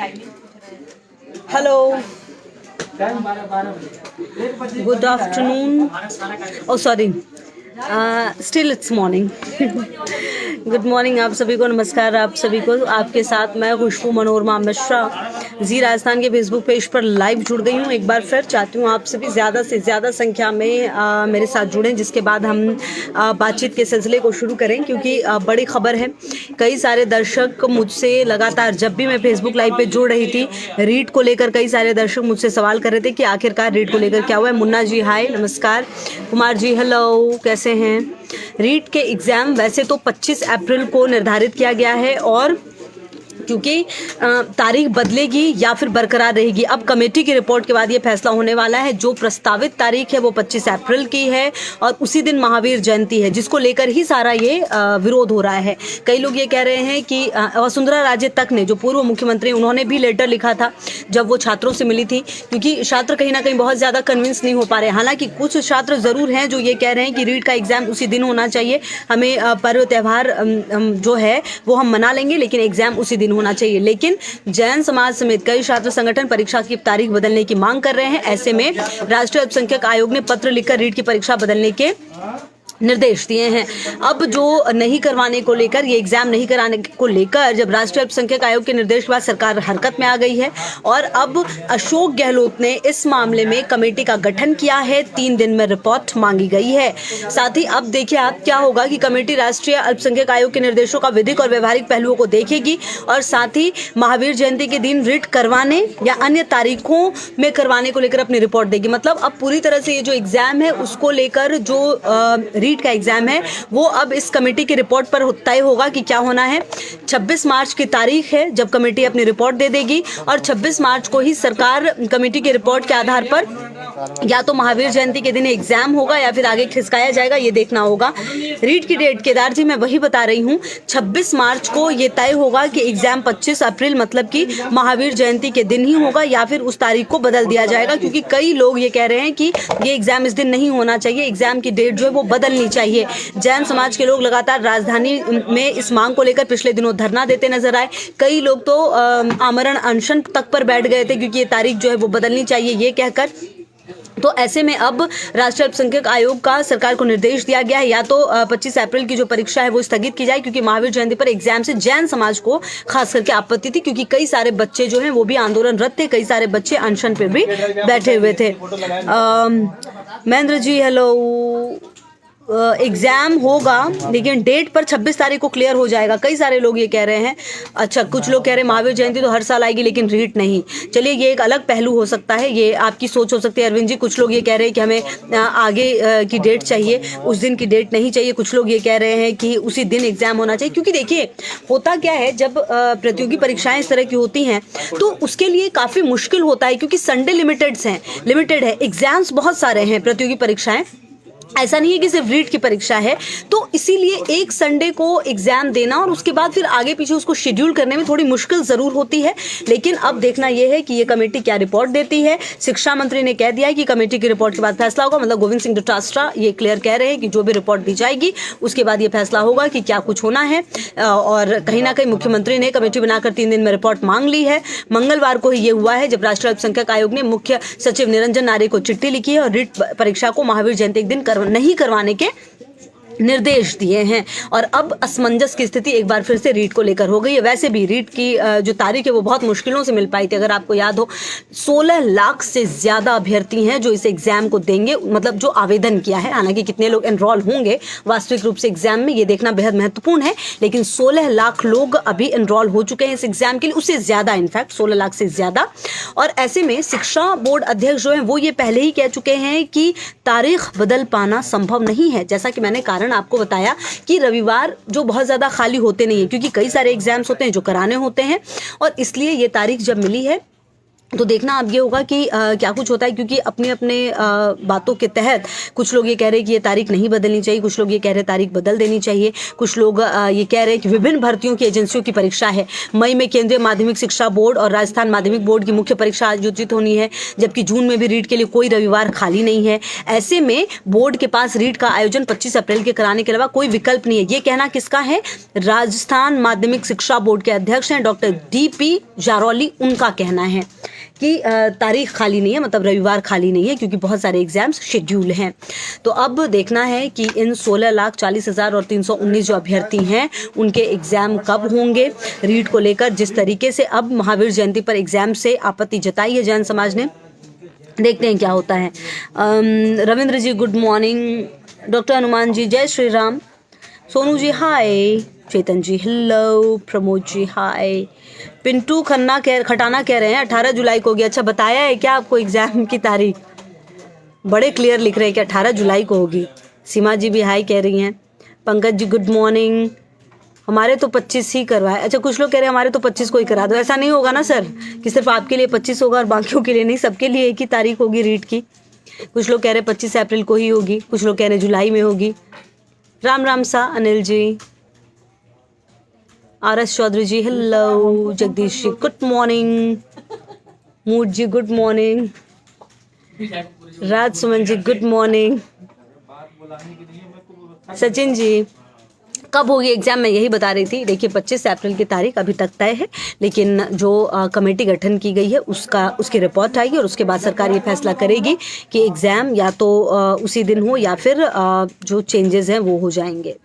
Hello, good afternoon. Oh sorry, still it's morning. Good morning आप सभी को, नमस्कार आप सभी को। आपके साथ मैं खुशबू मनोरमा मिश्रा जी राजस्थान के फेसबुक पेज पर लाइव जुड़ गई हूँ। एक बार फिर चाहती हूँ आप सभी ज़्यादा से ज़्यादा संख्या में मेरे साथ जुड़ें, जिसके बाद हम बातचीत के सिलसिले को शुरू करें, क्योंकि बड़ी खबर है। कई सारे दर्शक मुझसे लगातार, जब भी मैं फेसबुक लाइव पे जुड़ रही थी, रीट को लेकर कई सारे दर्शक मुझसे सवाल कर रहे थे कि आखिरकार रीट को लेकर क्या हुआ है। मुन्ना जी हाय, नमस्कार। कुमार जी हेलो, कैसे हैं। रीट के एग्ज़ाम वैसे तो 25 अप्रैल को निर्धारित किया गया है, और क्योंकि तारीख बदलेगी या फिर बरकरार रहेगी, अब कमेटी की रिपोर्ट के बाद ये फैसला होने वाला है। जो प्रस्तावित तारीख है वो 25 अप्रैल की है, और उसी दिन महावीर जयंती है, जिसको लेकर ही सारा ये विरोध हो रहा है। कई लोग ये कह रहे हैं कि वसुंधरा राजे तक ने, जो पूर्व मुख्यमंत्री, उन्होंने भी लेटर लिखा था जब वो छात्रों से मिली थी, क्योंकि छात्र कहीं ना कहीं बहुत ज़्यादा कन्विंस नहीं हो पा रहे। हालांकि कुछ छात्र ज़रूर हैं जो ये कह रहे हैं कि रीट का एग्ज़ाम उसी दिन होना चाहिए, हमें पर्व त्यौहार जो है वो हम मना लेंगे, लेकिन एग्ज़ाम उसी दिन होना चाहिए। लेकिन जैन समाज समेत कई छात्र संगठन परीक्षा की तारीख बदलने की मांग कर रहे हैं। ऐसे में राष्ट्रीय अल्पसंख्यक आयोग ने पत्र लिखकर रीट की परीक्षा बदलने के निर्देश दिए हैं। अब जो नहीं करवाने को लेकर, ये एग्जाम नहीं कराने को लेकर, जब राष्ट्रीय अल्पसंख्यक आयोग के निर्देश के बाद सरकार हरकत में आ गई है, और अब अशोक गहलोत ने इस मामले में कमेटी का गठन किया है। 3 दिन में रिपोर्ट मांगी गई है। साथ ही अब देखिए आप क्या होगा कि कमेटी राष्ट्रीय अल्पसंख्यक आयोग के निर्देशों का विधिक और व्यवहारिक पहलुओं को देखेगी, और साथ ही महावीर जयंती के दिन रीट करवाने या अन्य तारीखों में करवाने को लेकर अपनी रिपोर्ट देगी। मतलब अब पूरी तरह से ये जो एग्जाम है उसको लेकर, जो रीट का एग्जाम है, वो अब इस कमेटी की रिपोर्ट पर तय होगा कि क्या होना है। 26 मार्च की तारीख है जब कमेटी अपनी रिपोर्ट दे देगी, और 26 मार्च को ही सरकार कमेटी की रिपोर्ट के आधार पर या तो महावीर जयंती के दिन एग्जाम होगा या फिर आगे खिसकाया जाएगा, ये देखना होगा। रीट की डेट, केदार जी मैं वही बता रही हूँ, 26 मार्च को ये तय होगा कि एग्जाम 25 अप्रैल मतलब कि महावीर जयंती के दिन ही होगा, या फिर उस तारीख को बदल दिया जाएगा, क्योंकि कई लोग ये कह रहे हैं कि ये एग्जाम इस दिन नहीं होना चाहिए, एग्जाम की डेट जो है वो बदलनी चाहिए। जैन समाज के लोग लगातार राजधानी में इस मांग को लेकर पिछले दिनों धरना देते नजर आए। कई लोग तो आमरण अनशन तक पर बैठ गए थे, क्योंकि ये तारीख जो है वो बदलनी चाहिए ये कहकर। तो ऐसे में अब राष्ट्रीय अल्पसंख्यक आयोग का सरकार को निर्देश दिया गया है, या तो 25 अप्रैल की जो परीक्षा है वो स्थगित की जाए, क्योंकि महावीर जयंती पर एग्जाम से जैन समाज को खास करके आपत्ति थी, क्योंकि कई सारे बच्चे जो हैं वो भी आंदोलनरत थे, कई सारे बच्चे अनशन पर भी बैठे हुए थे। महेंद्र जी हेलो, एग्जाम होगा लेकिन डेट पर 26 तारीख को क्लियर हो जाएगा, कई सारे लोग ये कह रहे हैं। अच्छा, कुछ लोग कह रहे हैं महावीर जयंती तो हर साल आएगी लेकिन रीट नहीं। चलिए, ये एक अलग पहलू हो सकता है, ये आपकी सोच हो सकती है अरविंद जी। कुछ लोग ये कह रहे हैं कि हमें आगे की डेट चाहिए, उस दिन की डेट नहीं चाहिए। कुछ लोग ये कह रहे हैं कि उसी दिन एग्जाम होना चाहिए, क्योंकि देखिए होता क्या है, जब प्रतियोगी परीक्षाएं इस तरह की होती हैं तो उसके लिए काफ़ी मुश्किल होता है, क्योंकि संडे लिमिटेड है, एग्जाम्स बहुत सारे हैं, प्रतियोगी परीक्षाएं, ऐसा नहीं है कि सिर्फ रीट की परीक्षा है। तो इसीलिए एक संडे को एग्जाम देना और उसके बाद फिर आगे पीछे उसको शेड्यूल करने में थोड़ी मुश्किल ज़रूर होती है। लेकिन अब देखना यह है कि ये कमेटी क्या रिपोर्ट देती है। शिक्षा मंत्री ने कह दिया है कि कमेटी की रिपोर्ट के बाद फैसला होगा, मतलब गोविंद सिंह डोटासरा ये क्लियर कह रहे हैं कि जो भी रिपोर्ट दी जाएगी उसके बाद ये फैसला होगा कि क्या कुछ होना है। और कहीं ना कहीं मुख्यमंत्री ने कमेटी बनाकर 3 दिन में रिपोर्ट मांग ली है। मंगलवार को ही ये हुआ है जब राष्ट्रीय अल्पसंख्यक आयोग ने मुख्य सचिव निरंजन नारे को चिट्ठी लिखी है और रीट परीक्षा को महावीर जयंती के दिन नहीं करवाने के निर्देश दिए हैं। और अब असमंजस की स्थिति एक बार फिर से रीट को लेकर हो गई है। वैसे भी रीट की जो तारीख है वो बहुत मुश्किलों से मिल पाई थी। अगर आपको याद हो, 16 लाख से ज़्यादा अभ्यर्थी हैं जो इस एग्ज़ाम को देंगे, मतलब जो आवेदन किया है। हालांकि कितने लोग एनरोल होंगे वास्तविक रूप से एग्जाम में ये देखना बेहद महत्वपूर्ण है, लेकिन 16 लाख लोग अभी एनरोल हो चुके हैं इस एग्जाम के लिए, उससे ज़्यादा, इनफैक्ट 16 लाख से ज़्यादा। और ऐसे में शिक्षा बोर्ड अध्यक्ष जो हैं वो ये पहले ही कह चुके हैं कि तारीख बदल पाना संभव नहीं है। जैसा कि मैंने आपको बताया कि रविवार जो बहुत ज़्यादा खाली होते नहीं है, क्योंकि कई सारे एग्जाम्स होते हैं जो कराने होते हैं, और इसलिए ये तारीख जब मिली है तो देखना अब ये होगा कि क्या कुछ होता है, क्योंकि अपने अपने बातों के तहत कुछ लोग ये कह रहे हैं कि ये तारीख नहीं बदलनी चाहिए, कुछ लोग ये कह रहे हैं तारीख बदल देनी चाहिए, कुछ लोग ये कह रहे हैं कि विभिन्न भर्तियों की एजेंसियों की परीक्षा है। मई में केंद्रीय माध्यमिक शिक्षा बोर्ड और राजस्थान माध्यमिक बोर्ड की मुख्य परीक्षा आयोजित होनी है, जबकि जून में भी रीट के लिए कोई रविवार खाली नहीं है। ऐसे में बोर्ड के पास रीट का आयोजन 25 अप्रैल के कराने के अलावा कोई विकल्प नहीं है। ये कहना किसका है? राजस्थान माध्यमिक शिक्षा बोर्ड के अध्यक्ष हैं डॉक्टर DP जारौली, उनका कहना है कि तारीख खाली नहीं है, मतलब रविवार खाली नहीं है, क्योंकि बहुत सारे एग्जाम्स शेड्यूल हैं। तो अब देखना है कि इन 16,40,000 और 319 जो अभ्यर्थी हैं उनके एग्जाम कब होंगे। रीट को लेकर जिस तरीके से अब महावीर जयंती पर एग्जाम से आपत्ति जताई है जैन समाज ने, देखते हैं क्या होता है। रविंद्र जी good morning, doctor Hanuman ji जय श्री राम, सोनू जी हाय, चेतन जी हेलो, प्रमोद जी हाय, पिंटू खटाना कह रहे हैं 18 जुलाई को होगी। अच्छा, बताया है क्या आपको एग्जाम की तारीख? बड़े क्लियर लिख रहे हैं कि 18 जुलाई को होगी। सीमा जी भी हाय कह रही हैं। पंकज जी गुड मॉर्निंग, हमारे तो 25 ही करवाए। अच्छा, कुछ लोग कह रहे हैं हमारे तो 25 को ही करा दो। ऐसा नहीं होगा ना सर कि सिर्फ आपके लिए 25 होगा और बाकियों के लिए नहीं, सबके लिए एक ही तारीख होगी रीट की। कुछ लोग कह रहे हैं 25 अप्रैल को ही होगी, कुछ लोग कह रहे हैं जुलाई में होगी। राम राम सा अनिल जी, RS चौधरी जी hello, Jagdish ji good morning, mood जी गुड मॉर्निंग, राज सुमन जी गुड मॉर्निंग, सचिन जी कब होगी एग्जाम मैं यही बता रही थी। देखिए 25 अप्रैल की तारीख अभी तक तय है, लेकिन जो कमेटी गठन की गई है उसकी रिपोर्ट आएगी और उसके बाद सरकार ये फैसला करेगी कि एग्ज़ाम या तो उसी दिन हो या फिर जो चेंजेस हैं वो हो जाएंगे।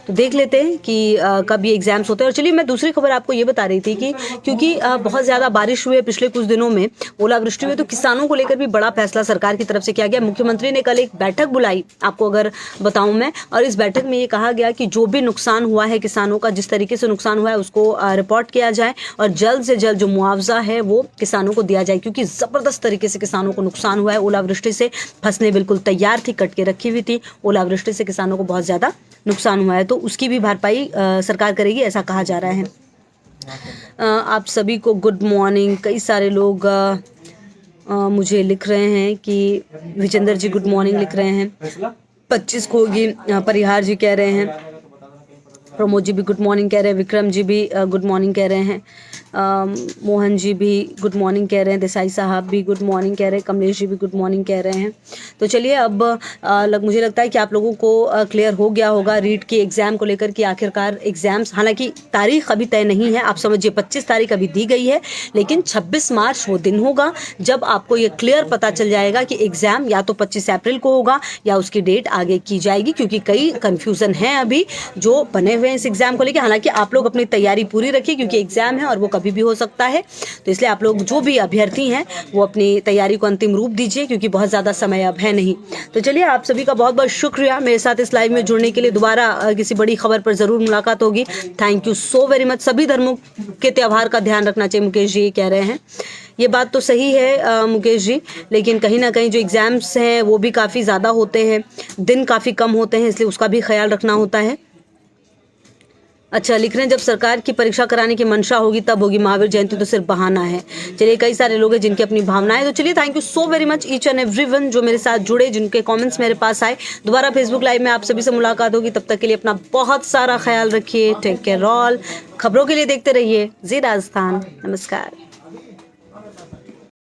तो देख लेते हैं कि कब ये एग्जाम्स होते हैं। और चलिए मैं दूसरी खबर आपको ये बता रही थी कि क्योंकि बहुत ज़्यादा बारिश हुई है पिछले कुछ दिनों में, ओलावृष्टि में, तो किसानों को लेकर भी बड़ा फैसला सरकार की तरफ से किया गया। मुख्यमंत्री ने कल एक बैठक बुलाई, आपको अगर बताऊं मैं, और इस बैठक में ये कहा गया कि जो भी नुकसान हुआ है किसानों का, जिस तरीके से नुकसान हुआ है उसको रिपोर्ट किया जाए और जल्द से जल्द जो मुआवजा है वो किसानों को दिया जाए, क्योंकि ज़बरदस्त तरीके से किसानों को नुकसान हुआ है। ओलावृष्टि से फसलें बिल्कुल तैयार थी, कट के रखी हुई थी, ओलावृष्टि से किसानों को बहुत ज़्यादा नुकसान हुआ है, तो उसकी भी भरपाई सरकार करेगी, ऐसा कहा जा रहा है। आप सभी को गुड मॉर्निंग। कई सारे लोग मुझे लिख रहे हैं कि विजेंद्र जी गुड मॉर्निंग लिख रहे हैं, 25 को होगी, परिहार जी कह रहे हैं, प्रमोद जी भी गुड मॉर्निंग कह रहे हैं, विक्रम जी भी गुड मॉर्निंग कह रहे हैं, मोहन जी भी गुड मॉर्निंग कह रहे हैं, देसाई साहब भी गुड मॉर्निंग कह रहे हैं, कमलेश जी भी गुड मॉर्निंग कह रहे हैं। तो चलिए अब मुझे लगता है कि आप लोगों को क्लियर हो गया होगा रीट के एग्ज़ाम को लेकर कि आखिरकार एग्ज़ाम्स, हालांकि तारीख अभी तय नहीं है, आप समझिए 25 तारीख अभी दी गई है, लेकिन 26 मार्च वो दिन होगा जब आपको ये क्लियर पता चल जाएगा कि एग्ज़ाम या तो 25 अप्रैल को होगा या उसकी डेट आगे की जाएगी, क्योंकि कई कन्फ्यूज़न हैं अभी जो बने हुए हैं इस एग्ज़ाम को लेकर। हालांकि आप लोग अपनी तैयारी पूरी रखिए, क्योंकि एग्ज़ाम है और वो कभी भी हो सकता है, तो इसलिए आप लोग जो भी अभ्यर्थी हैं वो अपनी तैयारी को अंतिम रूप दीजिए, क्योंकि बहुत ज़्यादा समय अब है नहीं। तो चलिए आप सभी का बहुत बहुत शुक्रिया मेरे साथ इस लाइव में जुड़ने के लिए। दोबारा किसी बड़ी खबर पर ज़रूर मुलाकात होगी। Thank you so very much. सभी धर्मों के त्यौहार का ध्यान रखना चाहिए, मुकेश जी कह रहे हैं, ये बात तो सही है मुकेश जी, लेकिन कहीं ना कहीं जो एग्ज़ाम्स हैं वो भी काफ़ी ज़्यादा होते हैं, दिन काफ़ी कम होते हैं, इसलिए उसका भी ख्याल रखना होता है। अच्छा, लिख रहे हैं जब सरकार की परीक्षा कराने की मंशा होगी तब होगी, महावीर जयंती तो सिर्फ बहाना है। चलिए कई सारे लोग हैं जिनकी अपनी भावनाएं, तो चलिए thank you so very much each and everyone जो मेरे साथ जुड़े, जिनके कमेंट्स मेरे पास आए। दोबारा फेसबुक लाइव में आप सभी से मुलाकात होगी, तब तक के लिए अपना बहुत सारा ख्याल रखिए। Take care all. खबरों के लिए देखते रहिए जी राजस्थान। नमस्कार।